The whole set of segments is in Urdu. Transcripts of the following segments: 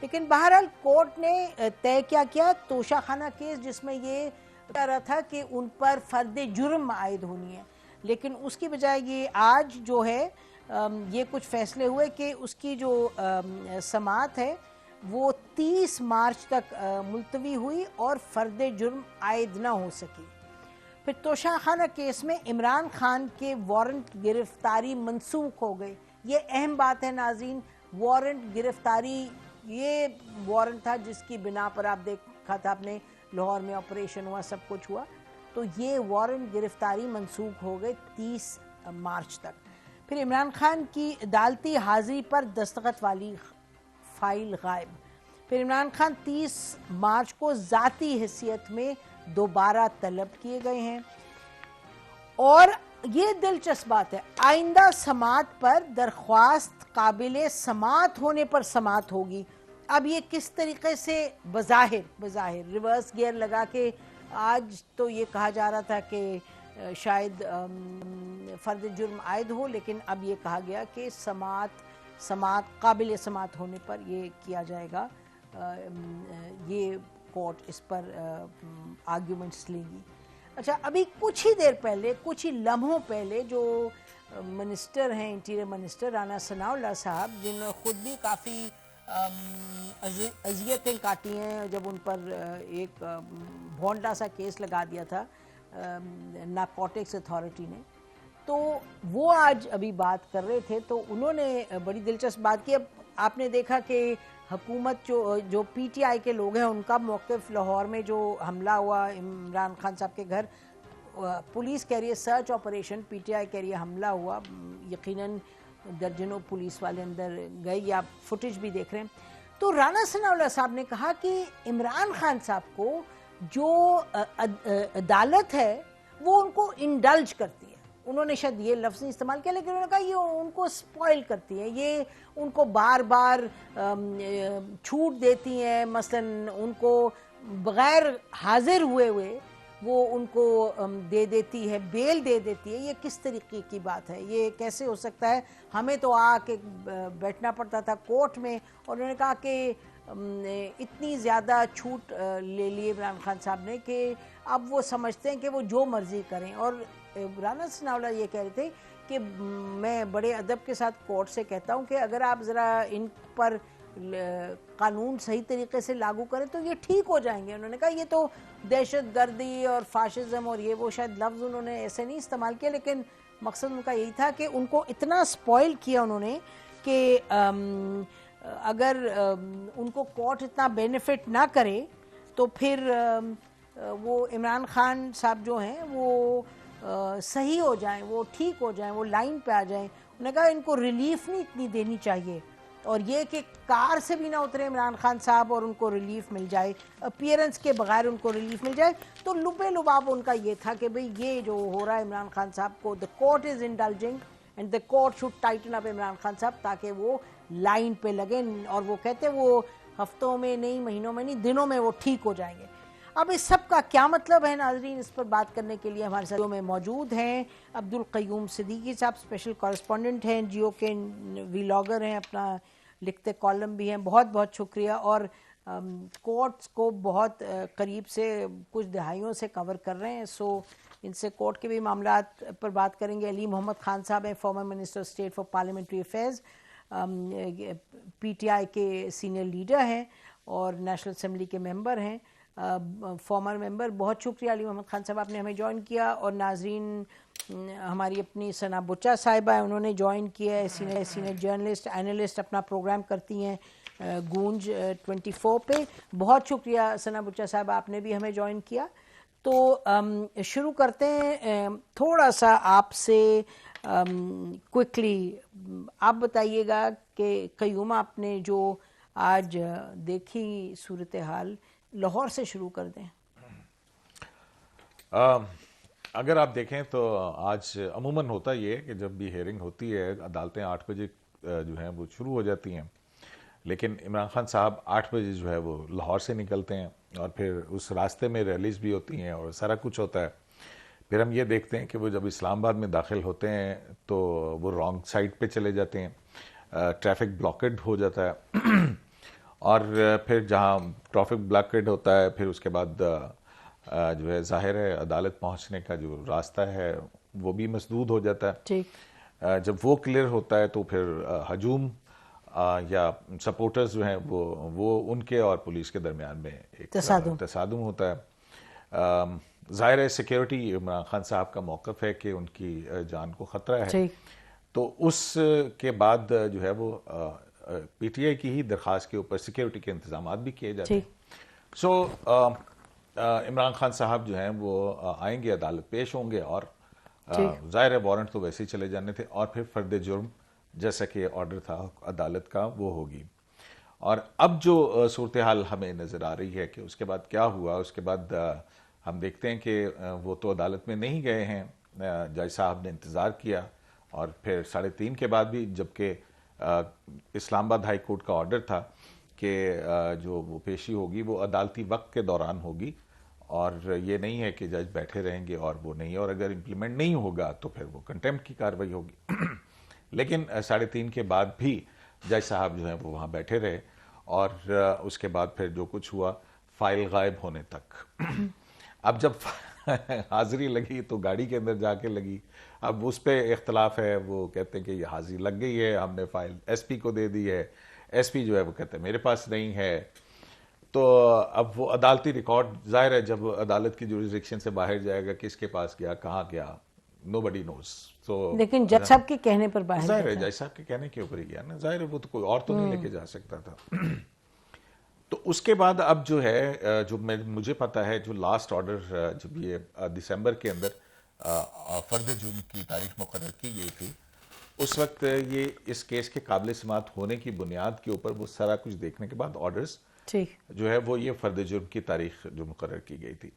لیکن بہرحال کورٹ نے طے کیا کیا توشہ خانہ کیس، جس میں یہ کہہ رہا تھا کہ ان پر فرد جرم عائد ہونی ہے، لیکن اس کی بجائے یہ آج جو ہے یہ کچھ فیصلے ہوئے کہ اس کی جو سماعت ہے وہ 30 مارچ تک ملتوی ہوئی اور فرد جرم عائد نہ ہو سکی۔ پھر توشہ خانہ کیس میں عمران خان کے وارنٹ گرفتاری منسوخ ہو گئے۔ یہ اہم بات ہے ناظرین، وارنٹ گرفتاری، یہ وارنٹ تھا جس کی بنا پر آپ دیکھا تھا آپ نے لاہور میں آپریشن ہوا، سب کچھ ہوا، تو یہ وارنٹ گرفتاری منسوخ ہو گئے 30 مارچ تک۔ پھر عمران خان کی عدالتی حاضری پر دستخط والی فائل غائب۔ پھر عمران خان 30 مارچ کو ذاتی حیثیت میں دوبارہ طلب کیے گئے ہیں۔ اور یہ دلچسپ بات ہے، آئندہ سماعت پر درخواست قابل سماعت ہونے پر سماعت ہوگی۔ اب یہ کس طریقے سے بظاہر ریورس گیئر لگا کے، آج تو یہ کہا جا رہا تھا کہ شاید فرد جرم عائد ہو، لیکن اب یہ کہا گیا کہ سماعت قابل سماعت ہونے پر یہ کیا جائے گا، یہ کورٹ اس پر آرگیومنٹس لے گی۔ اچھا، ابھی کچھ ہی دیر پہلے، کچھ ہی لمحوں پہلے جو منسٹر ہیں، انٹیریئر منسٹر رانا ثناءاللہ صاحب، جنہوں نے خود بھی کافی اذیتیں کاٹی ہیں جب ان پر ایک بھونڈا سا کیس لگا دیا تھا نارکوٹکس اتھارٹی نے، تو وہ آج ابھی بات کر رہے تھے، تو انہوں نے بڑی دلچسپ بات کی۔ اب آپ نے دیکھا کہ حکومت جو پی ٹی آئی کے لوگ ہیں، ان کا موقف لاہور میں جو حملہ ہوا عمران خان صاحب کے گھر، پولیس کہہ رہی ہے search operation, P T I کہہ رہی ہے حملہ ہوا، یقیناً درجنوں پولیس والے اندر گئے، یا فوٹیج بھی دیکھ رہے ہیں۔ تو رانا ثناءاللہ صاحب نے کہا کہ عمران خان صاحب کو جو عدالت ہے وہ ان کو انڈلج کرتی ہے، انہوں نے شاید یہ لفظ نہیں استعمال کیا، لیکن انہوں نے کہا یہ ان کو سپوائل کرتی ہے، یہ ان کو بار بار چھوٹ دیتی ہیں، مثلا ان کو بغیر حاضر ہوئے وہ ان کو دے دیتی ہے، بیل دے دیتی ہے۔ یہ کس طریقے کی بات ہے؟ یہ کیسے ہو سکتا ہے؟ ہمیں تو آ کے بیٹھنا پڑتا تھا کورٹ میں، اور انہوں نے کہا کہ اتنی زیادہ چھوٹ لے لی عمران خان صاحب نے کہ اب وہ سمجھتے ہیں کہ وہ جو مرضی کریں۔ اور رانا ثناءاللہ یہ کہہ رہے تھے کہ میں بڑے ادب کے ساتھ کورٹ سے کہتا ہوں کہ اگر آپ ذرا ان پر قانون صحیح طریقے سے لاگو کریں تو یہ ٹھیک ہو جائیں گے۔ انہوں نے کہا یہ تو دہشت گردی اور فاشزم اور یہ وہ، شاید لفظ انہوں نے ایسے نہیں استعمال کیا، لیکن مقصد ان کا یہی تھا کہ ان کو اتنا سپوائل کیا انہوں نے کہ اگر ان کو کورٹ اتنا بینیفٹ نہ کرے تو پھر وہ عمران خان صاحب جو ہیں وہ صحیح ہو جائیں، وہ ٹھیک ہو جائیں، وہ لائن پہ آ جائیں۔ انہوں نے کہا ان کو ریلیف نہیں اتنی دینی چاہیے، اور یہ کہ کار سے بھی نہ اترے عمران خان صاحب اور ان کو ریلیف مل جائے، اپیئرنس کے بغیر ان کو ریلیف مل جائے۔ تو لبے لباب ان کا یہ تھا کہ بھئی یہ جو ہو رہا ہے عمران خان صاحب کو، the court is indulging and the court should tighten up Imran Khan صاحب، تاکہ وہ لائن پہ لگیں، اور وہ کہتے وہ ہفتوں میں نہیں، مہینوں میں نہیں، دنوں میں وہ ٹھیک ہو جائیں گے۔ اب اس سب کا کیا مطلب ہے ناظرین؟ اس پر بات کرنے کے لیے ہمارے ساتھ میں موجود ہیں عبدالقیوم صدیقی صاحب، اسپیشل کورسپونڈنٹ ہیں، جیو کے ویلاگر ہیں، اپنا لکھتے کالم بھی ہیں، بہت بہت شکریہ، اور کورٹس کو بہت قریب سے کچھ دہائیوں سے کور کر رہے ہیں، سو ان سے کورٹ کے بھی معاملات پر بات کریں گے۔ علی محمد خان صاحب ہیں، farmer minister state for parliamentary affairs, P T I کے سینئر لیڈر ہیں اور نیشنل اسمبلی کے ممبر ہیں، فارمر ممبر۔ بہت شکریہ علی محمد خان صاحب، آپ نے ہمیں جوائن کیا۔ اور ناظرین، ہماری اپنی ثنا بچہ صاحبہ ہیں، انہوں نے جوائن کیا ہے، سینئر جرنلسٹ اینالسٹ، اپنا پروگرام کرتی ہیں گونج 24 پہ۔ بہت شکریہ ثنا بچہ صاحبہ، آپ نے بھی ہمیں جوائن کیا۔ تو شروع کرتے ہیں تھوڑا سا آپ سے کوئکلی، آپ بتائیے گا کہ قیومہ آپ نے جو آج دیکھی صورتحال، لاہور سے شروع کر دیں۔ اگر آپ دیکھیں تو آج عموماً ہوتا یہ ہے کہ جب بھی ہیئرنگ ہوتی ہے، عدالتیں 8 بجے جو ہیں وہ شروع ہو جاتی ہیں، لیکن عمران خان صاحب 8 بجے جو ہے وہ لاہور سے نکلتے ہیں، اور پھر اس راستے میں ریلیز بھی ہوتی ہیں اور سارا کچھ ہوتا ہے۔ پھر ہم یہ دیکھتے ہیں کہ وہ جب اسلام آباد میں داخل ہوتے ہیں تو وہ رانگ سائڈ پہ چلے جاتے ہیں، ٹریفک بلاکڈ ہو جاتا ہے، اور پھر جہاں ٹریفک بلاکیڈ ہوتا ہے پھر اس کے بعد جو ہے ظاہر ہے عدالت پہنچنے کا جو راستہ ہے وہ بھی مسدود ہو جاتا ہے. ٹھیک. جب وہ کلیئر ہوتا ہے تو پھر ہجوم یا سپورٹرز جو ہیں وہ ان کے اور پولیس کے درمیان میں ایک تصادم ہوتا ہے. ظاہر ہے سیکیورٹی عمران خان صاحب کا موقف ہے کہ ان کی جان کو خطرہ ہے, تو اس کے بعد جو ہے وہ پی ٹی آئی کی ہی درخواست کے اوپر سیکیورٹی کے انتظامات بھی کیے جاتے ہیں. سو عمران خان صاحب جو ہیں وہ آئیں گے, عدالت پیش ہوں گے, اور ظاہر ہے وارنٹ تو ویسے ہی چلے جانے تھے, اور پھر فرد جرم جیسا کہ آرڈر تھا عدالت کا وہ ہوگی. اور اب جو صورتحال ہمیں نظر آ رہی ہے کہ اس کے بعد کیا ہوا, اس کے بعد ہم دیکھتے ہیں کہ وہ تو عدالت میں نہیں گئے ہیں, جج صاحب نے انتظار کیا, اور پھر 3:30 کے بعد بھی, جبکہ اسلام آباد ہائی کورٹ کا آرڈر تھا کہ جو وہ پیشی ہوگی وہ عدالتی وقت کے دوران ہوگی, اور یہ نہیں ہے کہ جج بیٹھے رہیں گے اور وہ نہیں, اور اگر امپلیمنٹ نہیں ہوگا تو پھر وہ کنٹیمپٹ کی کارروائی ہوگی. لیکن 3:30 کے بعد بھی جج صاحب جو ہیں وہ وہاں بیٹھے رہے, اور اس کے بعد پھر جو کچھ ہوا فائل غائب ہونے تک. اب جب حاضری لگی تو گاڑی کے اندر جا کے لگی, اب اس پہ اختلاف ہے, وہ کہتے ہیں کہ یہ حاضری لگ گئی ہے, ہم نے فائل ایس پی کو دے دی ہے, ایس پی جو ہے وہ کہتے ہیں میرے پاس نہیں ہے. تو اب وہ عدالتی ریکارڈ, ظاہر ہے جب عدالت کی جوریسڈکشن سے باہر جائے گا کس کے پاس گیا, کہاں گیا, نو بڈی نوز. تو لیکن جج صاحب کے کہنے پر باہر, ظاہر ہے جج صاحب کے کہنے کے اوپر ہی گیا نا, ظاہر ہے وہ تو کوئی اور تو نہیں لے کے جا سکتا تھا. تو اس کے بعد اب جو ہے جو مجھے پتا ہے جو لاسٹ آرڈر جب یہ دسمبر کے اندر فرد جرم کی تاریخ مقرر کی گئی تھی, اس وقت یہ اس کیس کے قابل سماعت ہونے کی بنیاد کے اوپر وہ سارا کچھ دیکھنے کے بعد آرڈرز جو ہے وہ یہ فرد جرم کی تاریخ جو مقرر کی گئی تھی.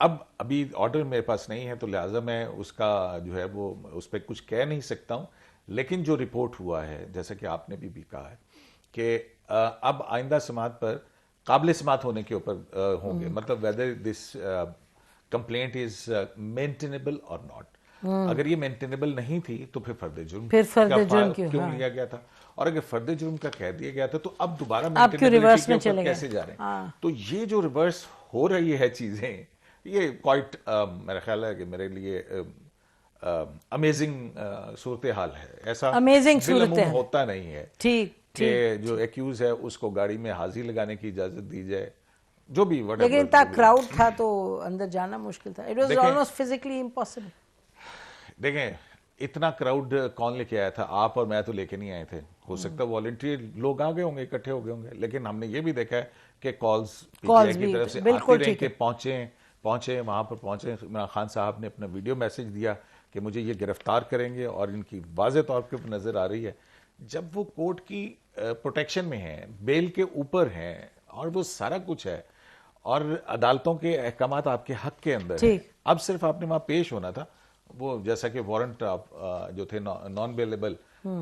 اب ابھی آرڈر میرے پاس نہیں ہے تو لہٰذا میں اس کا جو ہے وہ اس پہ کچھ کہہ نہیں سکتا ہوں, لیکن جو رپورٹ ہوا ہے جیسا کہ آپ نے بھی کہا ہے کہ اب آئندہ سماعت پر قابل سماعت ہونے کے اوپر ہوں گے, مطلب whether this complaint is maintainable or not. اگر یہ مینٹینیبل نہیں تھی تو پھر فرد جرم کیوں لیا گیا تھا, اور اگر فرد جرم کا کہہ دیا گیا تھا تو اب دوبارہ مینٹینیبلٹی کے اوپر کیسے جا رہے ہیں. تو یہ جو ریورس ہو رہی ہے چیزیں, یہ کوائٹ میرا خیال ہے کہ میرے لیے امیزنگ صورتحال ہے. ایسا بالعموم ہوتا نہیں ہے کہ جو ایکیوز ہے اس کو گاڑی میں حاضری لگانے کی اجازت دی جائے, جو بھی. لیکن اتنا کراؤڈ تھا تو اندر جانا مشکل تھا. It was almost physically impossible. دیکھیں اتنا کراؤڈ کون لے کے آیا تھا, آپ اور میں تو لے کے نہیں آئے تھے, ہو سکتا ہے والنٹری لوگ آ گئے ہوں گے, اکٹھے ہو گئے ہوں گے, لیکن ہم نے یہ بھی دیکھا ہے کہ کالز پی ٹی آئی کی طرف سے آتی رہیں کہ پہنچے وہاں پر پہنچے. عمران خان صاحب نے اپنا ویڈیو میسج دیا کہ مجھے یہ گرفتار کریں گے, اور ان کی واضح طور پہ نظر آ رہی ہے جب وہ کورٹ کی پروٹیکشن میں ہیں, بیل کے اوپر ہیں, اور وہ سارا کچھ ہے, اور عدالتوں کے احکامات آپ کے حق کے اندر ہیں. اب صرف آپ نے وہاں پیش ہونا تھا. وہ جیسا کہ وارنٹ جو تھے نان بیلیبل,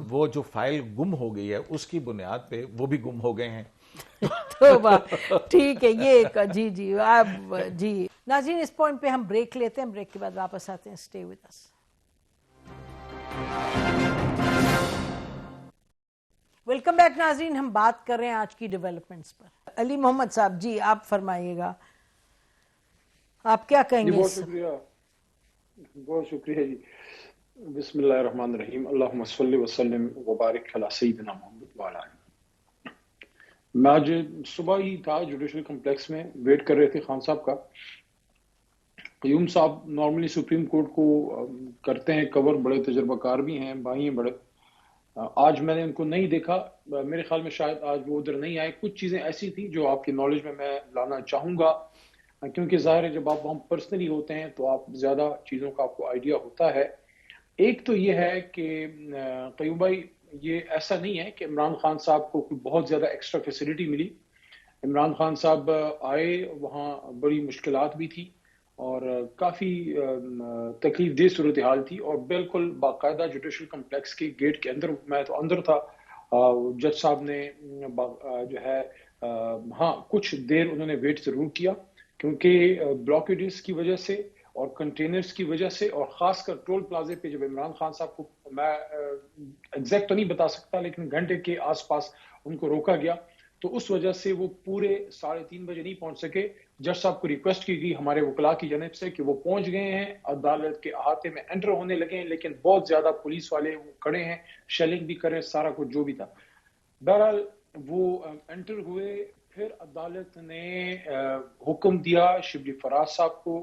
وہ جو فائل گم ہو گئی ہے اس کی بنیاد پہ وہ بھی گم ہو گئے ہیں. ٹھیک ہے, یہ جی ناظرین اس پوائنٹ پہ ہم بریک لیتے ہیں, بریک کے بعد واپس آتے ہیں. Stay with us. Welcome back ناظرین, ہم بات کر رہے ہیں آج کی ڈیولپمنٹس پر. علی محمد صاحب جی آپ فرمائیے گا, آپ کیا کہیں گے؟ بہت شکریہ جی. بسم اللہ الرحمن الرحیم. اللہم صلی وسلم وبارک علی سیدنا محمد وعلی آلہ. میں آج صبح ہی تھا جوڈیشل کمپلیکس میں, ویٹ کر رہے تھے خان صاحب کا. قیوم صاحب نارملی سپریم کورٹ کو کرتے ہیں کور, بڑے تجربہ کار بھی ہیں, بھائی ہیں بڑے. آج میں نے ان کو نہیں دیکھا, میرے خیال میں شاید آج وہ ادھر نہیں آئے. کچھ چیزیں ایسی تھیں جو آپ کی نالج میں لانا چاہوں گا, کیونکہ ظاہر ہے جب آپ وہاں پرسنلی ہوتے ہیں تو آپ زیادہ چیزوں کا آپ کو آئیڈیا ہوتا ہے. ایک تو یہ ہے کہ قیوم بھائی یہ ایسا نہیں ہے کہ عمران خان صاحب کو کوئی بہت زیادہ ایکسٹرا فیسلٹی ملی. عمران خان صاحب آئے, وہاں بڑی مشکلات بھی تھی اور کافی تکلیف دہ صورتحال تھی, اور بالکل باقاعدہ جوڈیشل کمپلیکس کے گیٹ کے اندر, میں تو اندر تھا, جج صاحب نے جو ہے ہاں کچھ دیر انہوں نے ویٹ ضرور کیا, کیونکہ بلاکیڈز کی وجہ سے اور کنٹینرز کی وجہ سے, اور خاص کر ٹول پلازے پہ جب عمران خان صاحب کو, میں ایگزیکٹ تو نہیں بتا سکتا لیکن گھنٹے کے آس پاس ان کو روکا گیا, تو اس وجہ سے وہ پورے 3:30 بجے نہیں پہنچ سکے. جج صاحب کو ریکویسٹ کی گئی ہمارے وکلاء کی جانب سے کہ وہ پہنچ گئے ہیں, عدالت کے احاطے میں انٹر ہونے لگے ہیں, لیکن بہت زیادہ پولیس والے وہ کھڑے ہیں, شیلنگ بھی کریں, سارا کچھ جو بھی تھا. بہرحال وہ انٹر ہوئے. پھر عدالت نے حکم دیا شبلی فراز صاحب کو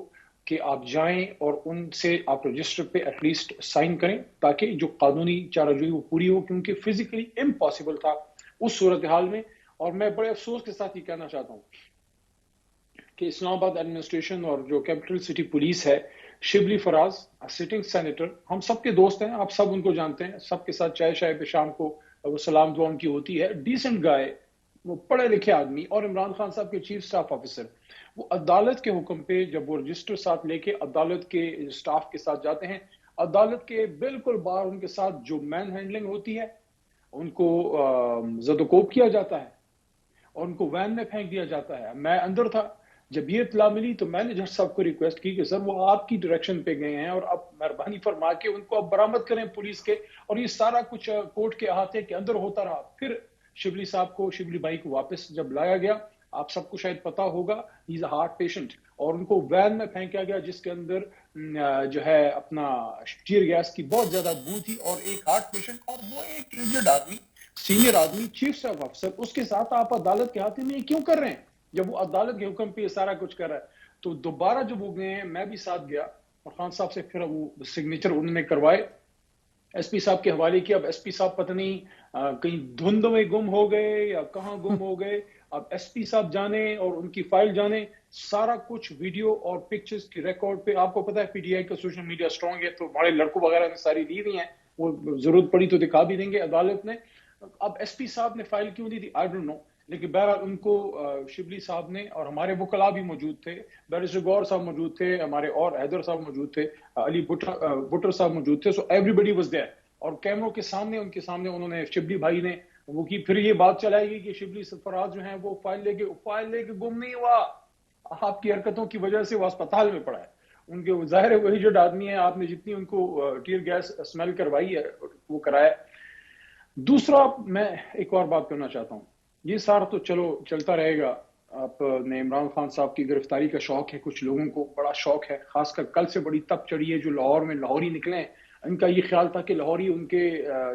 کہ آپ جائیں اور ان سے آپ رجسٹر پہ ایٹ لیسٹ سائن کریں تاکہ جو قانونی چارہ جوئی وہ پوری ہو, کیونکہ فزیکلی امپاسبل تھا اس صورتحال میں. اور میں بڑے افسوس کے ساتھ یہ کہنا چاہتا ہوں کہ اسلام آباد ایڈمنسٹریشن اور جو کیپٹل سٹی پولیس ہے, شبلی فراز سٹنگ سینیٹر, ہم سب کے دوست ہیں, آپ سب ان کو جانتے ہیں, سب کے ساتھ چائے شائے پہ شام کو وہ سلام دعا ان کی ہوتی ہے. ڈیسنٹ گائے, وہ پڑھے لکھے آدمی, اور عمران خان صاحب کے چیف سٹاف آفیسر. وہ عدالت کے حکم پہ جب وہ رجسٹر ساتھ لے کے عدالت کے سٹاف کے ساتھ جاتے ہیں, عدالت کے بالکل باہر ان کے ساتھ جو مین ہینڈلنگ ہوتی ہے ان کو زد و کوب کیا جاتا ہے اور ان کو وین میں پھینک دیا جاتا ہے. میں اندر تھا جب یہ اطلاع ملی تو میں نے جج صاحب کو ریکویسٹ کی کہ سر وہ آپ کی ڈائریکشن پہ گئے ہیں اور اب مہربانی فرما کے ان کو اب برآمد کریں پولیس کے. اور یہ سارا کچھ کورٹ کے احاطے کے اندر ہوتا رہا. پھر شبلی صاحب کو, شبلی بھائی کو واپس جب لایا گیا, آپ سب کو شاید پتا ہوگا ہی از اے ہارٹ پیشنٹ, اور ان کو وین میں پھینکا گیا جس کے اندر جو ہے اپنا ٹیئر گیس کی بہت زیادہ بو تھی, اور ایک ہارٹ پیشنٹ اور وہ ایک انجرڈ آدمی, سینئر آدمی, چیف سٹاف افسر, اس کے ساتھ آپ عدالت کے ہاتھ میں یہ کیوں کر رہے ہیں جب وہ عدالت کے حکم پہ یہ سارا کچھ کر رہا ہے. تو دوبارہ جب وہ گئے ہیں, میں بھی ساتھ گیا اور خان صاحب سے پھر وہ سگنیچر انہوں نے کروائے, ایس پی صاحب کے حوالے کیا. اب ایس پی صاحب پتہ نہیں کہیں دھند میں گم ہو گئے یا کہاں گم ہو گئے, اب ایس پی صاحب جانے اور ان کی فائل جانے. سارا کچھ ویڈیو اور پکچرز کی ریکارڈ پہ, آپ کو پتا ہے پی ٹی آئی کا سوشل میڈیا اسٹرانگ ہے, تو ہمارے لڑکوں وغیرہ نے ساری دی ہوئی ہیں, وہ ضرورت پڑی تو دکھا بھی دیں گے عدالت نے. اب ایس پی صاحب نے فائل کیوں دی تھی آئی ڈونٹ نو, لیکن بہرحال ان کو شبلی صاحب نے, اور ہمارے وکلاء بھی موجود تھے, بیرسٹر گور صاحب موجود تھے ہمارے, اور حیدر صاحب موجود تھے, علی بٹر صاحب موجود تھے, so everybody was there. اور کیمروں کے سامنے, ان کے سامنے انہوں نے, شبلی بھائی نے وہ کی. پھر یہ بات چلائی گئی کہ شبلی فراز جو ہیں وہ فائل لے کے گم نہیں ہوا, آپ کی حرکتوں کی وجہ سے وہ اسپتال میں پڑا ہے. ان کے ظاہر ہے وہی جو آدمی ہے, آپ نے جتنی ان کو ٹیئر گیس اسمیل کروائی ہے وہ کرایا. دوسرا میں ایک اور بات کرنا چاہتا ہوں, یہ سارا تو چلو چلتا رہے گا. آپ نے عمران خان صاحب کی گرفتاری کا شوق ہے, کچھ لوگوں کو بڑا شوق ہے, خاص کر کل سے بڑی تپ چڑھی ہے جو لاہور میں لاہوری نکلے ہیں. ان کا یہ خیال تھا کہ لاہوری ان کے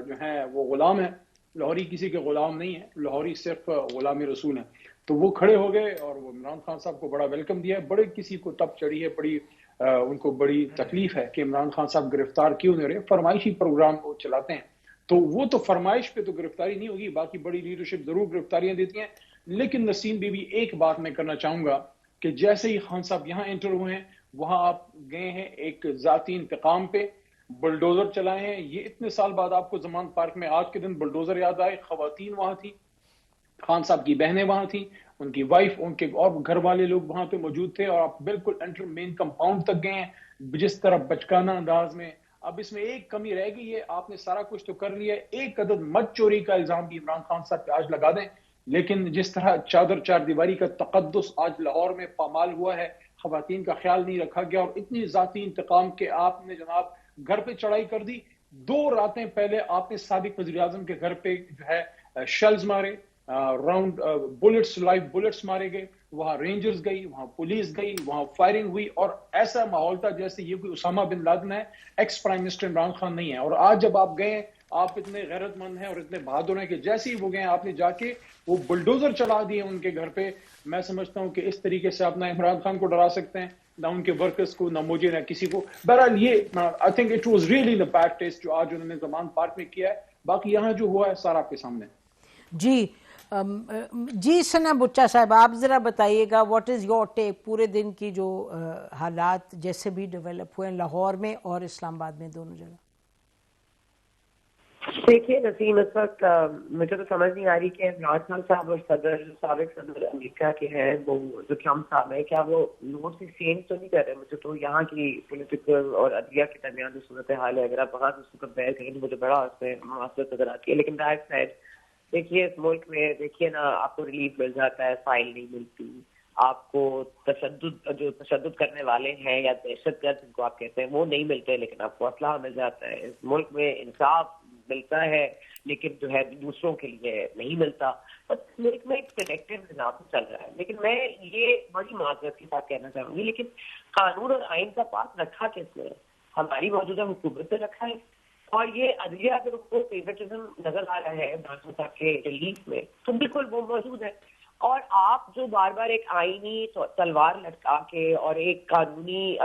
جو ہیں وہ غلام ہیں. لاہوری کسی کے غلام نہیں ہے, لاہوری صرف غلام رسول ہیں. تو وہ کھڑے ہو گئے اور وہ عمران خان صاحب کو بڑا ویلکم دیا ہے. بڑے کسی کو تپ چڑھی ہے, بڑی ان کو بڑی تکلیف ہے کہ عمران خان صاحب گرفتار کیوں نہیں رہے. فرمائشی پروگرام وہ چلاتے ہیں, تو وہ تو فرمائش پہ تو گرفتاری نہیں ہوگی, باقی بڑی لیڈرشپ ضرور گرفتاریاں دیتی ہیں. لیکن نسیم بی بی ایک بات میں کرنا چاہوں گا کہ جیسے ہی خان صاحب یہاں انٹر ہوئے ہیں, وہاں آپ گئے ہیں ایک ذاتی انتقام پہ, بلڈوزر چلائے ہیں. یہ اتنے سال بعد آپ کو زمان پارک میں آج کے دن بلڈوزر یاد آئے. خواتین وہاں تھی, خان صاحب کی بہنیں وہاں تھیں, ان کی وائف, ان کے اور گھر والے لوگ وہاں پہ موجود تھے, اور آپ بالکل انٹر مین کمپاؤنڈ تک گئے ہیں جس طرح بچکانہ انداز میں. اب اس میں ایک کمی رہ گئی ہے, آپ نے سارا کچھ تو کر لیا ہے, ایک عدد مد چوری کا الزام بھی عمران خان صاحب پہ آج لگا دیں. لیکن جس طرح چادر چار دیواری کا تقدس آج لاہور میں پامال ہوا ہے, خواتین کا خیال نہیں رکھا گیا, اور اتنی ذاتی انتقام کے آپ نے جناب گھر پہ چڑھائی کر دی. 2 راتیں پہلے آپ نے سابق وزیر اعظم کے گھر پہ جو ہے شیلز مارے, راؤنڈ بلٹس, لائیو بلٹس مارے گئے, وہاں رینجرز گئی, وہاں پولیس گئی, وہاں فائرنگ ہوئی, اور ایسا ماحول تھا جیسے یہ کوئی اسامہ بن لادن ہے, x prime minister Imran Khan نہیں ہے. اور آج جب آپ گئے, آپ اتنے غیرت مند ہیں اور اتنے بہادر ہیں کہ جیسے ہی وہ گئے آپ نے جا کے وہ بلڈوزر چلا دیے ان کے گھر پہ. میں سمجھتا ہوں کہ اس طریقے سے آپ نہ عمران خان کو ڈرا سکتے ہیں, نہ ان کے ورکرز کو, نہ مجھے, نہ کسی کو. بہرحال یہ I think it was really the bad test جو آج انہوں نے زمان پارک میں کیا ہے. باقی یہاں جو ہوا ہے سارا آپ کے سامنے. جی ثنا بچہ صاحب, آپ ذرا بتائیے گا واٹ از یور ٹیک پورے دن کی جو حالات جیسے بھی ڈیولپ ہوئے لاہور میں اور اسلام آباد میں دونوں جگہ. دیکھیے نسیم, اس وقت مجھے تو سمجھ نہیں آ رہی کہ عمران خان صاحب اور سابق صدر امریکہ کے ہیں وہ جو ٹرمپ صاحب ہے, کیا وہ لوگوں سے چینج تو نہیں کر رہے. مجھے تو یہاں کی پولیٹیکل اور عدلیہ کے درمیان جو صورتحال ہے, اگر آپ وہاں سے اس کو کمپیئر کریں تو مجھے بڑا اس میں مواصلت نظر آتی ہے. لیکن دیٹ سیڈ, دیکھیے اس ملک میں دیکھیے نا, آپ کو ریلیف مل جاتا ہے, فائل نہیں ملتی, آپ کو تشدد کرنے والے ہیں یا دہشت گرد جن کو آپ کہتے ہیں وہ نہیں ملتے, لیکن آپ کو اسلحہ مل جاتا ہے. اس ملک میں انصاف ملتا ہے لیکن جو ہے دوسروں کے لیے نہیں ملتا. ایک میں ایک سلیکٹیو نظام چل رہا ہے. لیکن میں یہ بڑی معذرت کے ساتھ کہنا چاہوں گی، لیکن قانون اور آئین کا پاس رکھا کس نے؟ ہماری موجودہ حکومت نے رکھا ہے. اور یہ عدلیہ اگر ان کو فیوریٹزم نظر آ رہا ہے عمران خان صاحب کے ریلیف میں تو بالکل وہ موجود ہے. اور آپ جو بار بار ایک آئینی تلوار لٹکا کے اور ایک قانونی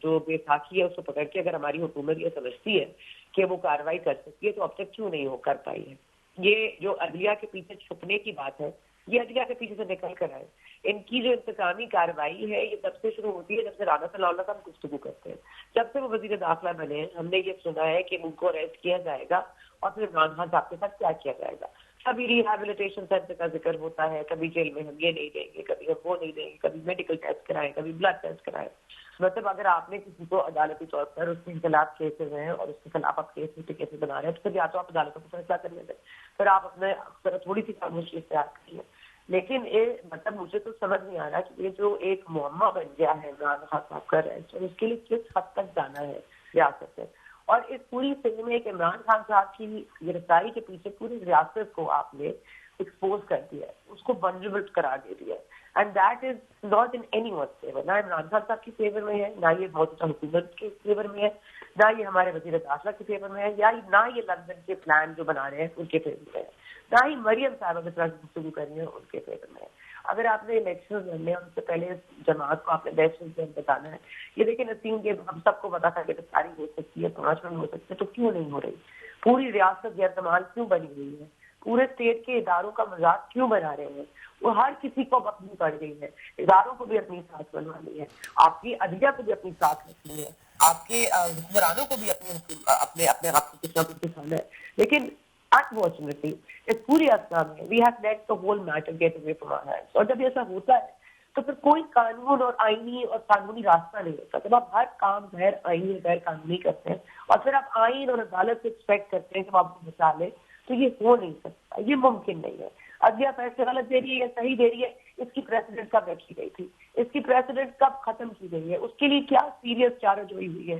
جو بے ساکھی ہے اس کو پکڑ کے اگر ہماری حکومت یہ سمجھتی ہے کہ وہ کارروائی کر سکتی ہے تو اب تک کیوں نہیں ہو کر پائی ہے؟ یہ جو عدلیہ کے پیچھے چھپنے کی بات ہے یہ عدلیہ کے پیچھے سے نکل کر آئے. ان کی جو انتظامی کارروائی ہے یہ تب سے شروع ہوتی ہے جب سے رانا ثناء اللہ صاحب گفتگو کرتے ہیں. جب سے وہ وزیر داخلہ بنے ہیں ہم نے یہ سنا ہے کہ ان کو اریسٹ کیا جائے گا اور پھر عمران خان صاحب کے ساتھ کیا کیا جائے گا. کبھی ریہیبلیٹیشن سینٹر کا ذکر ہوتا ہے، کبھی جیل میں ہم یہ نہیں دیں گے، کبھی ہم وہ نہیں دیں گے، کبھی میڈیکل ٹیسٹ کرائیں، کبھی بلڈ ٹیسٹ کرائیں. مطلب اگر آپ نے کسی کو عدالتی طور پر اس کے خلاف کیسز ہیں اور اس کے خلاف آپ کیسز بنا رہے ہیں تو پھر یا تو آپ عدالتوں کو فیصلہ کرنے دیں، پھر آپ اپنے تھوڑی سی خاموشی اختیار کریے. لیکن مطلب مجھے تو سمجھ نہیں آ رہا کہ یہ جو ایک معمہ بن گیا ہے عمران خان صاحب کا ریسٹ اور اس کے لیے کس حد تک جانا ہے ریاست سے. اور اس پوری فلم میں ایک عمران خان صاحب کی گرفتاری کے پیچھے پوری ریاست کو آپ نے ایکسپوز کر دیا ہے، اس کو ونریبل قرار دے دیا ہے. And that is not in any one favour. نہ عمران خان صاحب کی فیور میں ہے، نہ یہ موجودہ حکومت کے فیور میں ہے، نہ یہ ہمارے وزیر داخلہ کے فیور میں ہے، یا نہ یہ لندن کے پلان جو بنا رہے ہیں ان کے فیور میں ہے، نہ ہی مریم صاحبہ کے طرح گفتگو کر رہی ہیں ان کے فیور میں ہے. اگر آپ نے الیکشن لڑنے اور اس سے پہلے جماعت کو آپ نے بیسٹ بتانا ہے، یہ دیکھیں نسیم کے ہم سب کو پتا تھا کہ گرفتاری ہو سکتی ہے، 5 منٹ ہو سکتے ہیں، تو کیوں نہیں ہو رہی؟ پوری ریاست غیرتمال کیوں بنی ہوئی ہے؟ پورے اسٹیٹ کے اداروں کا مذاق کیوں بنا رہے ہیں؟ وہ ہر کسی کو اپنی پڑ گئی ہے. اداروں کو بھی اپنی ساتھ بنوانی ہے، آپ کی عدلیہ کو بھی اپنی ساتھ رکھنی ہے، آپ کے حکمرانوں کو بھی اپنے آپ کو کچھ نہ کچھ دکھانا ہے. لیکن unfortunately اس پوری اسنا میں we have let the whole matter get away from our hands. اور جب ایسا ہوتا ہے تو پھر کوئی قانون اور آئینی اور قانونی راستہ نہیں ہوتا. جب آپ ہر کام غیر آئینی اور غیر قانونی کرتے ہیں اور پھر آپ آئین اور عدالت سے ایکسپیکٹ کرتے ہیں کہ وہ آپ کو بچا لے تو یہ ہو نہیں سکتا، یہ ممکن نہیں ہے. عدلیہ فیصلے غلط دے رہی ہے یا صحیح دے رہی ہے، اس کی پریسیڈنٹ کب رکھی گئی تھی، اس کی پریسیڈنٹ کب ختم کی گئی ہے، اس کے لیے کیا سیریس چارج ہوئی ہے.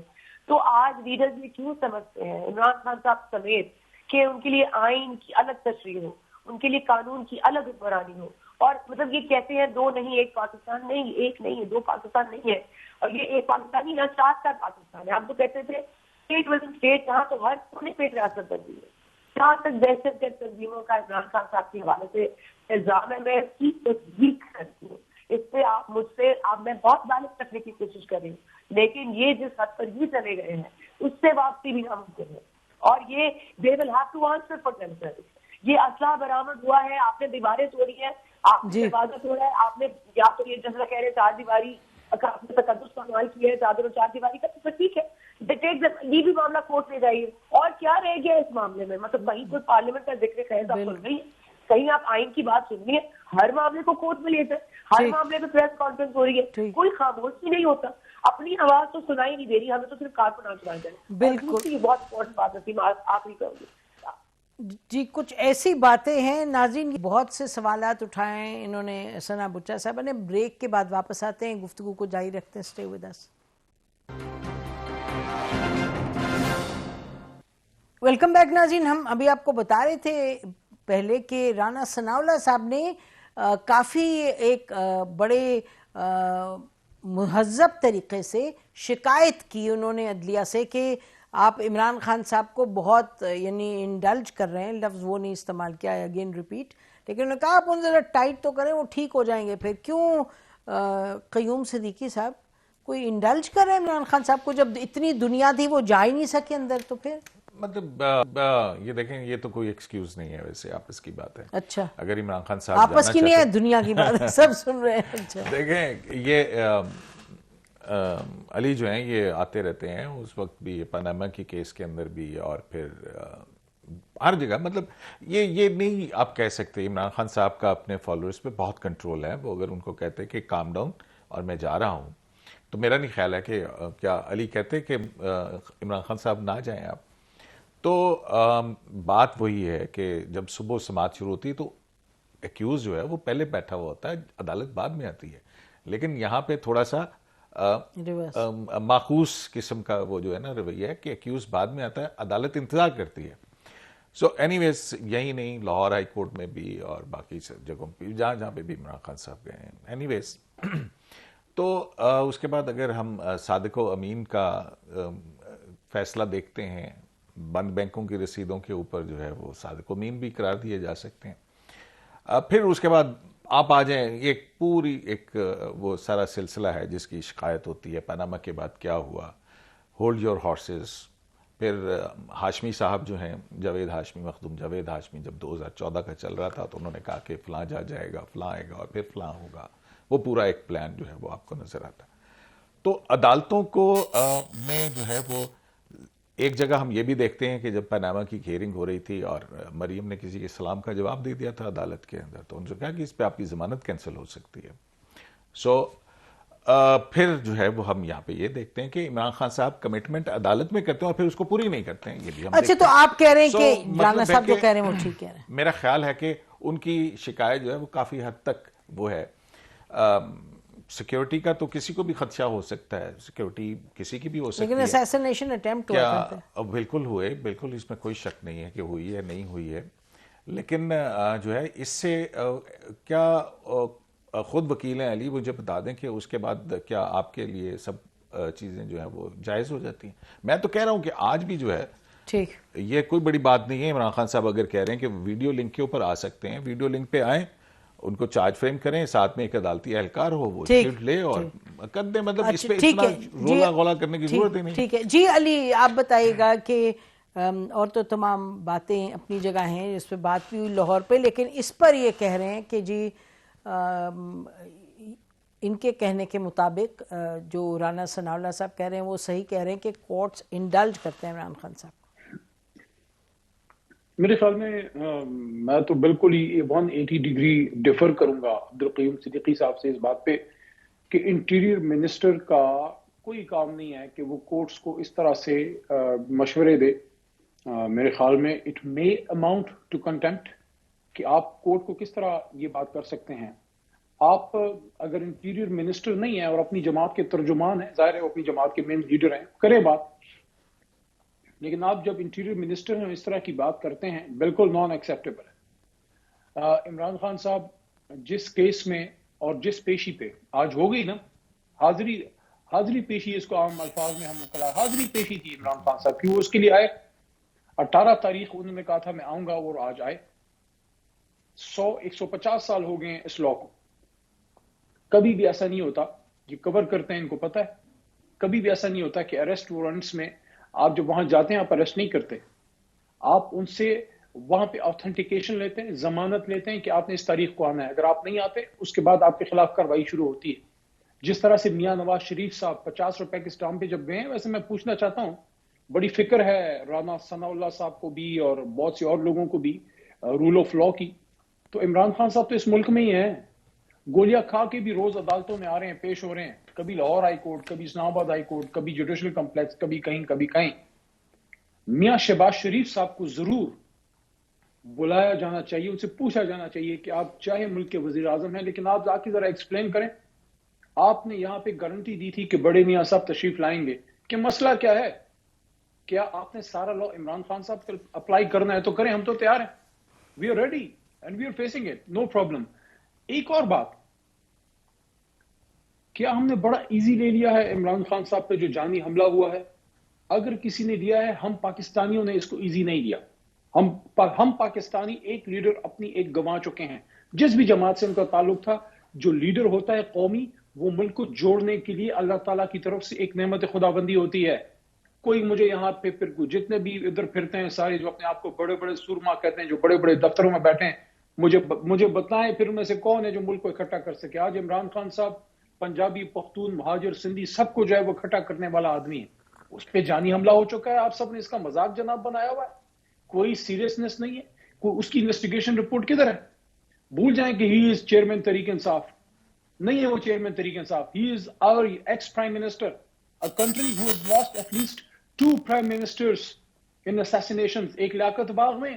تو آج لیڈرز یہ کیوں سمجھتے ہیں عمران خان صاحب سمیت کہ ان کے لیے آئین کی الگ تشریح ہو، ان کے لیے قانون کی الگ حکمرانی ہو. اور مطلب یہ کہتے ہیں 2 نہیں 1 پاکستان نہیں، 1 نہیں 2 پاکستان نہیں ہے، اور یہ 1 پاکستانی نہ 4 کا پاکستان ہے. ہم تو کہتے تھے اسٹیٹ ود اسٹیٹ، یہاں تو ہر کونے پہ ریاست بن گئی ہے. جہاں تک دہشت گرد تنظیموں کا عمران خان صاحب کے حوالے سے الزام ہے، میں اس کی تصدیق کرتی ہوں. اس پہ میں بہت بالغ کرنے کی کوشش کر رہی ہوں، لیکن یہ جس حد پر یہ چلے گئے ہیں اس سے واپسی بھی ناممکن ہے. اور یہ they will have to answer for themselves. یہ اسلحہ برآمد ہوا ہے، آپ نے دیواریں توڑی ہیں، آپ نے حفاظت ہو رہا ہے، آپ نے یا تو یہ جیسا کہہ رہے 4 دیواری کا اپنے تقدس کا استعمال کیا ہے، چادر اور 4 دیواری کا، تو ٹھیک ہے، یہ بھی معاملہ کورٹ لے جائیے. اور کیا رہ گیا اس معاملے میں؟ مطلب کہیں کوئی پارلیمنٹ کا ذکر خیز آپ سن رہی ہیں، کہیں آپ آئین کی بات سن رہی ہیں، ہر معاملے کو کورٹ میں لے جائیں، ہر معاملے میں پریس کانفرنس ہو رہی ہے، کوئی خاموش ہی نہیں ہوتا. اپنی آواز تو سنائی نہیں دے رہی، ہمیں تو صرف کارکنان سنائی دے رہے. بالکل یہ بہت امپورٹنٹ بات ہے. آپ ہی کہوں گی جی کچھ ایسی باتیں ہیں. ناظرین بہت سے سوالات اٹھائے انہوں نے ثنا بچہ صاحبہ نے. بریک کے بعد واپس آتے ہیں، گفتگو کو جاری رکھتے ہیں. Stay with us. Welcome back ناظرین. ہم ابھی آپ کو بتا رہے تھے پہلے کہ رانا ثناء اللہ صاحب نے کافی ایک بڑے مہذب طریقے سے شکایت کی انہوں نے عدلیہ سے کہ آپ عمران خان صاحب کو بہت یعنی انڈلج کر رہے ہیں، لفظ وہ نہیں استعمال کیا ہے، اگین ریپیٹ، لیکن انہوں نے کہا آپ ان ذرا ٹائٹ تو کریں، وہ ٹھیک ہو جائیں گے. پھر کیوں قیوم صدیقی صاحب کوئی انڈلج کر رہے ہیں عمران خان صاحب کو؟ جب اتنی دنیا تھی وہ جا ہی نہیں سکے اندر. تو پھر مطلب یہ دیکھیں یہ تو کوئی ایکسکیوز نہیں ہے، ویسے آپس کی بات ہے. اچھا اگر عمران خان صاحب آپس کی نہیں ہے، دنیا کی بات ہے، سب سن رہے ہیں. اچھا دیکھیں یہ علی جو ہیں یہ آتے رہتے ہیں، اس وقت بھی پاناما کی کیس کے اندر بھی اور پھر ہر جگہ. مطلب یہ نہیں آپ کہہ سکتے. عمران خان صاحب کا اپنے فالوورز پہ بہت کنٹرول ہے. وہ اگر ان کو کہتے کہ کام ڈاؤن اور میں جا رہا ہوں، تو میرا نہیں خیال ہے کہ کیا علی کہتے کہ عمران خان صاحب نہ جائیں آپ. تو بات وہی ہے کہ جب صبح سماعت شروع ہوتی ہے تو ایکیوز جو ہے وہ پہلے بیٹھا ہوا ہوتا ہے، عدالت بعد میں آتی ہے. لیکن یہاں پہ تھوڑا سا ماخوذ قسم کا وہ جو ہے نا رویہ ہے کہ ایکیوز بعد میں آتا ہے، عدالت انتظار کرتی ہے. سو اینی ویز یہی نہیں، لاہور ہائی کورٹ میں بھی اور باقی جگہوں پہ جہاں جہاں پہ بھی عمران خان صاحب گئے ہیں. اینی ویز تو اس کے بعد اگر ہم صادق و امین کا فیصلہ دیکھتے ہیں، بند بینکوں کی رسیدوں کے اوپر جو ہے وہ صادق و امین بھی قرار دیے جا سکتے ہیں. پھر اس کے بعد آپ آ جائیں، ایک پوری ایک وہ سارا سلسلہ ہے جس کی شکایت ہوتی ہے پاناما کے بعد کیا ہوا، ہولڈ یور ہارسز. پھر ہاشمی صاحب جو ہیں، جاوید ہاشمی، مخدوم جاوید ہاشمی، جب 2014 کا چل رہا تھا تو انہوں نے کہا کہ فلاں جائے گا، فلاں آئے گا اور پھر فلاں ہوگا. وہ پورا ایک پلان جو ہے وہ آپ کو نظر آتا. تو عدالتوں کو میں جو ہے وہ ایک جگہ ہم یہ بھی دیکھتے ہیں کہ جب پاناما کی ہیئرنگ ہو رہی تھی اور مریم نے کسی کے سلام کا جواب دے دیا تھا عدالت کے اندر، تو انہوں نے کہا کہ اس پہ آپ کی ضمانت کینسل ہو سکتی ہے. سو پھر جو ہے وہ ہم یہاں پہ یہ دیکھتے ہیں کہ عمران خان صاحب کمٹمنٹ عدالت میں کرتے ہیں اور پھر اس کو پوری نہیں کرتے ہیں. یہ بھی ہم اچھا، تو آپ کہہ رہے ہیں کہ رانا مطلب صاحب جو کہہ رہے ہیں وہ ٹھیک کہہ رہے ہیں. میرا خیال ہے کہ ان کی شکایت جو ہے وہ کافی حد تک وہ ہے. سیکیورٹی کا تو کسی کو بھی خدشہ ہو سکتا ہے، سیکیورٹی کسی کی بھی ہو سکتی ہے، لیکن اسیسنیشن اٹیمپٹ ہوا کرتا ہے. بالکل ہوئے، بالکل اس میں کوئی شک نہیں ہے کہ ہوئی ہے نہیں ہوئی ہے. لیکن جو ہے اس سے کیا خود وکیل علی مجھے بتا دیں کہ اس کے بعد کیا آپ کے لیے سب چیزیں جو ہیں وہ جائز ہو جاتی ہیں؟ میں تو کہہ رہا ہوں کہ آج بھی جو ہے ٹھیک، یہ کوئی بڑی بات نہیں ہے. عمران خان صاحب اگر کہہ رہے ہیں کہ ویڈیو لنک کے اوپر آ سکتے ہیں، ویڈیو لنک پہ آئیں، ان کو چارج فریم کریں، ساتھ میں ایک عدالتی اہلکار ہو، وہ شیٹ لے اور کر دیں. مطلب اس پہ اتنا رولا غولا کرنے کی ضرورت ہی نہیں. ٹھیک ہے جی. علی آپ بتائیے گا کہ اور تو تمام باتیں اپنی جگہ ہیں، اس پہ بات بھی ہوئی لاہور پہ، لیکن اس پر یہ کہہ رہے ہیں کہ جی ان کے کہنے کے مطابق جو رانا ثناء اللہ صاحب کہہ رہے ہیں وہ صحیح کہہ رہے ہیں کہ کورٹس انڈلج کرتے ہیں عمران خان صاحب. میرے خیال میں تو بالکل ہی 180 ڈگری ڈیفر کروں گا عبدالقیوم صدیقی صاحب سے اس بات پہ کہ انٹیریئر منسٹر کا کوئی کام نہیں ہے کہ وہ کورٹس کو اس طرح سے مشورے دے. میرے خیال میں it may amount to contempt کہ آپ کورٹ کو کس طرح یہ بات کر سکتے ہیں. آپ اگر انٹیریئر منسٹر نہیں ہیں اور اپنی جماعت کے ترجمان ہیں، ظاہر ہے وہ اپنی جماعت کے مین لیڈر ہیں، کریں بات. لیکن آپ جب انٹیریئر منسٹر ہیں اس طرح کی بات کرتے ہیں، بالکل نان ایکسیپٹیبل ہے. عمران خان صاحب جس کیس میں اور جس پیشی پہ آج ہو گئی نا حاضری پیشی، اس کو عام الفاظ میں ہم کہا حاضری پیشی تھی عمران خان صاحب کی، وہ اس کے لیے آئے. 18 تاریخ انہوں نے کہا تھا میں آؤں گا اور آج آئے. 150 سال ہو گئے ہیں اس لا کو. کبھی بھی ایسا نہیں ہوتا، یہ کور کرتے ہیں، ان کو پتہ ہے، کبھی بھی ایسا نہیں ہوتا کہ اریسٹ وارنٹس میں آپ جب وہاں جاتے ہیں آپ اریسٹ نہیں کرتے، آپ ان سے وہاں پہ آتھینٹیکیشن لیتے ہیں، ضمانت لیتے ہیں کہ آپ نے اس تاریخ کو آنا ہے. اگر آپ نہیں آتے اس کے بعد آپ کے خلاف کارروائی شروع ہوتی ہے. جس طرح سے میاں نواز شریف صاحب 50 روپے کے اسٹامپ پہ جب گئے ہیں، ویسے میں پوچھنا چاہتا ہوں، بڑی فکر ہے رانا ثناء اللہ صاحب کو بھی اور بہت سے اور لوگوں کو بھی رول آف لا کی. تو عمران خان صاحب تو اس ملک میں ہی ہیں، گولیاں کھا کے بھی روز عدالتوں میں آ رہے ہیں، پیش ہو رہے ہیں، کبھی لاہور ہائی کورٹ، کبھی اسلام آباد ہائی کورٹ، کبھی جوڈیشل کمپلیکس، کبھی کہیں کبھی کہیں. میاں شہباز شریف صاحب کو ضرور بلایا جانا چاہیے، ان سے پوچھا جانا چاہیے کہ آپ چاہے ملک کے وزیر اعظم ہیں لیکن آپ جا کے ذرا ایکسپلین کریں. آپ نے یہاں پہ گارنٹی دی تھی کہ بڑے میاں صاحب تشریف لائیں گے، کہ مسئلہ کیا ہے؟ کیا آپ نے سارا لا عمران خان صاحب کو اپلائی کرنا ہے تو کریں، ہم تو تیار ہیں. We are ready and we are facing it, no problem. ایک اور بات، کیا ہم نے بڑا ایزی لے لیا ہے عمران خان صاحب پہ جو جانی حملہ ہوا ہے؟ اگر کسی نے دیا ہے، ہم پاکستانیوں نے اس کو ایزی نہیں دیا. ہم پاکستانی ایک لیڈر اپنی ایک گنوا چکے ہیں. جس بھی جماعت سے ان کا تعلق تھا، جو لیڈر ہوتا ہے قومی، وہ ملک کو جوڑنے کے لیے اللہ تعالیٰ کی طرف سے ایک نعمت خداوندی ہوتی ہے. کوئی مجھے یہاں پہ جتنے بھی ادھر پھرتے ہیں سارے، جو اپنے آپ کو بڑے بڑے سورما کہتے ہیں، جو بڑے بڑے دفتروں میں بیٹھے ہیں، مجھے بتائیں پھر میں سے کون ہے جو ملک کو اکٹھا کر سکے. آج عمران خان صاحب پنجابی، پختون، مہاجر، سندھی سب کو جو ہے وہ اکٹھا کرنے والا آدمی ہے. اس پہ جانی حملہ ہو چکا ہے، آپ سب نے اس کا مذاق جناب بنایا ہوا ہے، کوئی سیریسنس نہیں ہے. کوئی اس کی انویسٹیگیشن رپورٹ کدھر ہے؟ بھول جائیں کہ ہی از چیئرمین تحریک انصاف. نہیں ہے وہ chairman Tehreek Insaf. He is our ex prime minister. A country who has lost at least 2 prime ministers in assassinations. ایک لیاقت باغ میں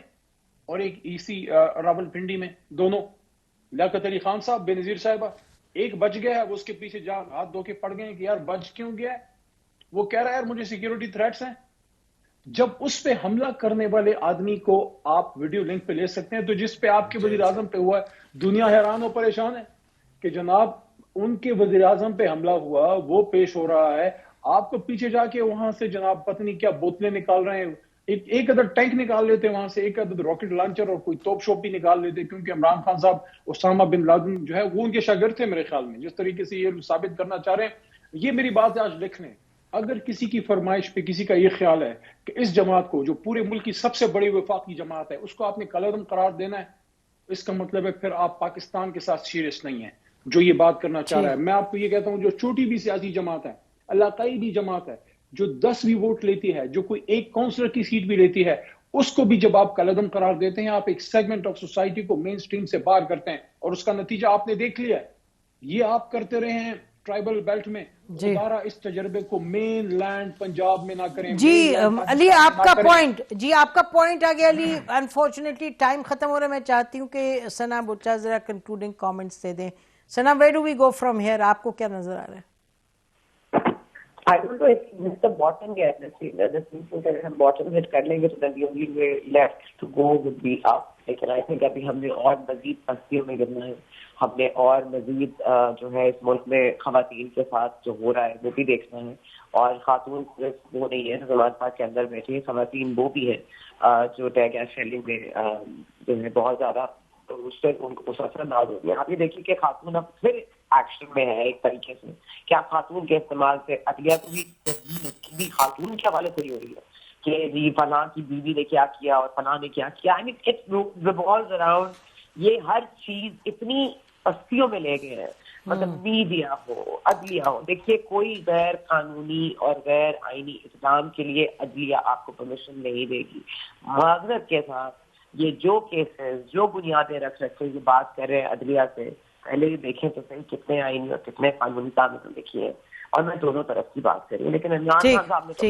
اور ایک اسی راول پنڈی میں. دونوں لیاقت علی خان صاحب، بے نظیر صاحبہ. ایک بچ گیا ہے، وہ اس کے پیچھے جا ہاتھ دھو کے پڑ گئے کہ یار بچ کیوں گیا ہے؟ وہ کہہ رہا ہے یار مجھے سیکیورٹی تھریٹس ہیں. جب اس پہ حملہ کرنے والے آدمی کو آپ ویڈیو لنک پہ لے سکتے ہیں، تو جس پہ آپ کے وزیر اعظم پہ ہوا ہے دنیا حیران و پریشان ہے کہ جناب ان کے وزیر اعظم پہ حملہ ہوا، وہ پیش ہو رہا ہے، آپ کو پیچھے جا کے وہاں سے جناب پتہ نہیں کیا بوتلیں نکال رہے ہیں، ایک عدد ٹینک نکال لیتے وہاں سے، ایک عدد راکٹ لانچر اور کوئی توپ شوپ بھی نکال لیتے، کیونکہ عمران خان صاحب اسامہ بن لادن جو ہے وہ ان کے شاگرد تھے میرے خیال میں، جس طریقے سے یہ ثابت کرنا چاہ رہے ہیں۔ یہ میری بات آج لکھ لیں، اگر کسی کی فرمائش پہ کسی کا یہ خیال ہے کہ اس جماعت کو جو پورے ملک کی سب سے بڑی وفاقی جماعت ہے اس کو آپ نے کالعدم قرار دینا ہے، اس کا مطلب ہے پھر آپ پاکستان کے ساتھ سیریس نہیں ہیں جو یہ بات کرنا چاہ رہا ہے۔ میں آپ کو یہ کہتا ہوں جو چھوٹی بھی سیاسی جماعت ہے، علاقائی بھی جماعت ہے، جو 10 بھی ووٹ لیتی ہے، جو کوئی ایک کونسلر کی سیٹ بھی لیتی ہے، اس کو بھی جب آپ کالعدم قرار دیتے ہیں، آپ ایک سیگمنٹ آف سوسائٹی کو مین سٹریم سے باہر کرتے ہیں، اور اس کا نتیجہ آپ نے دیکھ لیا ہے۔ یہ آپ کرتے رہے ہیں ٹرائبل بیلٹ میں، دوبارہ اس تجربے کو مین لینڈ پنجاب میں نہ کریں۔ جی علی آپ کا پوائنٹ، جی آپ کا پوائنٹ آ گیا علی، انفارچونیٹلی ٹائم ختم ہو رہا ہے۔ میں چاہتی ہوں کہ ثنا بچہ ذرا کنکلوڈنگ کامنٹس دے دیں۔ Sana where do we go from here, آپ کو کیا نظر آ رہا ہے؟ I don't know if this is the bottom yet. The people that have bottom hit kar lenge, so then the only way left to go would be up. لیکن I think ابھی ہم نے اور مزید پستیوں میں گرنا ہے، ہم نے اور مزید جو ہے اس ملک میں خواتین کے ساتھ جو ہو رہا ہے وہ بھی دیکھنا ہے، اور خاتون صرف وہ نہیں ہے جو زمان پاک کے اندر بیٹھی ہیں، خواتین وہ بھی ہیں جو ٹیگ ایئر شیلنگ میں جو ہے بہت زیادہ اس سے ان کو اثر انداز ہو گیا۔ آپ یہ دیکھیے کہ خاتون اب پھر ایکشن میں ہے ایک طریقے سے، کیا خاتون کے استعمال سے عدلیہ کو بھی خاتون کے حوالے سے ہی ہو رہی ہے کہ جی فلاں کی بیوی نے کیا کیا اور فلاں نے کیا کیا۔ I mean it revolves around، یہ ہر چیز اتنی پستیوں میں لے گئے ہیں، مطلب میڈیا ہو، عدلیہ ہو۔ دیکھیے کوئی غیر قانونی اور غیر آئینی اقدام کے لیے عدلیہ آپ کو پرمیشن نہیں دے گی۔ معذرت کے ساتھ یہ جو کیسز جو بنیادیں رکھ رکھ کے یہ بات کر رہے ہیں عدلیہ سے، پہلے یہ دیکھیں تو صحیح کتنے آئینی اور کتنے قانونی تعمیرات دیکھی ہے، اور میں دونوں طرف کی بات کر رہی ہوں۔ لیکن عمران خان صاحب نے تو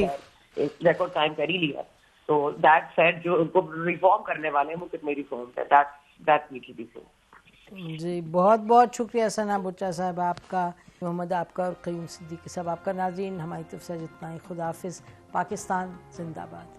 ایک ریکارڈ ٹائم کر ہی لیا، تو دیٹ سیٹ جو ان کو ریفارم کرنے والے ہیں وہ کتنے ریفارم ہے، that need to be seen. جی بہت بہت شکریہ ثنا بچہ صاحب آپ کا، محمد آپ کا، اور قیوم صدیقی صاحب آپ کا۔ ناظرین ہماری طرف سے جتنا ہی، خدا حافظ، پاکستان زندہ باد۔